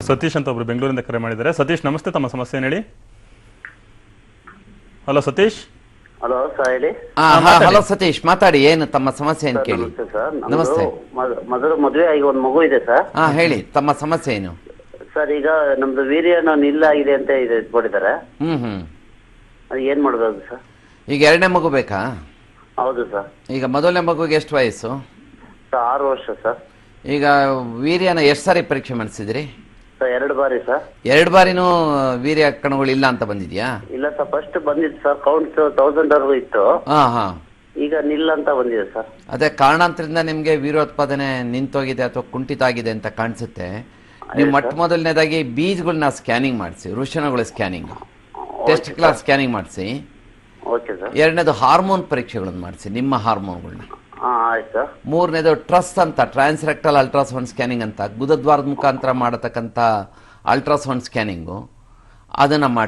ಸತೀಶ್ ಅಂತ ಒಬ್ರು ಬೆಂಗಳೂರಿಂದ ಕರೆ ಮಾಡಿದ್ದಾರೆ. ಸತೀಶ್ ನಮಸ್ತೆ, ತಮ್ಮ ಸಮಸ್ಯೆ ಹೇಳಿ. ಹಲೋ ಸತೀಶ್. ಹಲೋ ಸರ್ ಹೇಳಿ. ಹಲೋ ಸತೀಶ್ ಮಾತಾಡಿ, ಏನು ತಮ್ಮ ಸಮಸ್ಯೆ ಏನು ಕೇಳಿ. ನಮಸ್ತೆ. ಮೊದಲು ಮದುವೆ ಆಗಿ ಒಂದು ಮಗು ಇದೆ ಸರ್. ಹೇಳಿ ತಮ್ಮ ಸಮಸ್ಯೆ ಏನು. ಸರ್ ಈಗ ನಮ್ದು ವೀರ್ಯನ ನಿಲ್ಲಾಗಿದೆ ಅಂತ ಕೊಟ್ಟಿದ್ದಾರೆ. ಅದು ಏನ್ ಮಾಡ್ಬೋದು ಸರ್? ಈಗ ಎರಡನೇ ಮಗು ಬೇಕಾ? ಹೌದು ಸರ್. ಈಗ ಮೊದಲನೇ ಮಗುಗೆ ಎಷ್ಟು ವಯಸ್ಸು? 6 ವರ್ಷ ಸರ್. ಈಗ ವೀರ್ಯನ ಎಷ್ಟು ಸಾರಿ ಪರೀಕ್ಷೆ ಮಾಡಿಸಿದ್ರಿ? ಸರ್ 2 ಬಾರಿ ಸರ್. 2 ಬಾರಿನೂ ವೀರ್ಯ ಕಣಗಳು ಇಲ್ಲ ಅಂತ ಬಂದಿದ್ಯಾ? ಇಲ್ಲ ಸರ್, ಫಸ್ಟ್ ಬಂದಿತ್ತು ಸರ್, ಕೌಂಟ್ 1000 ವರೆಗೂ ಇತ್ತು. ಈಗ ನಿಲ್ಲ ಅಂತ ಬಂದಿದೆ ಸರ್. ಅದೇ ಕಾರಣಾಂತರದಿಂದ ನಿಮ್ಗೆ ವೀರ್ಯೋತ್ಪಾದನೆ ನಿಂತೋಗಿದೆ ಅಥವಾ ಕುಂಠಿತ ಆಗಿದೆ ಅಂತ ಕಾಣಿಸುತ್ತೆ. ನೀವು ಮೊಟ್ಟ ಮೊದಲನೇದಾಗಿ ಬೀಜಗಳನ್ನ ಸ್ಕ್ಯಾನಿಂಗ್ ಮಾಡಿಸಿ, ವೃಷಣಗಳ ಸ್ಕ್ಯಾನಿಂಗ್, ಟೆಸ್ಟ್ ಕ್ಲಾಸ್ ಸ್ಕ್ಯಾನಿಂಗ್ ಮಾಡಿಸಿ. ಎರಡನೇದು ಹಾರ್ಮೋನ್ ಪರೀಕ್ಷೆಗಳನ್ನು ಮಾಡಿಸಿ, ನಿಮ್ಮ ಹಾರ್ಮೋನ್ಗಳನ್ನ. ಮೂರನೇದು ಟ್ರಸ್ ಅಂತ, ಟ್ರಾನ್ಸ್ರೆಕ್ಟಲ್ ಅಲ್ಟ್ರಾಸೌಂಡ್ ಸ್ಕ್ಯಾನಿಂಗ್ ಅಂತ, ಗುದದ್ವಾರದ ಮುಖಾಂತರ ಮಾಡತಕ್ಕಂಥ ಅಲ್ಟ್ರಾಸೌಂಡ್ ಸ್ಕ್ಯಾನಿಂಗು, ಅದನ್ನ ಮಾಡಿ.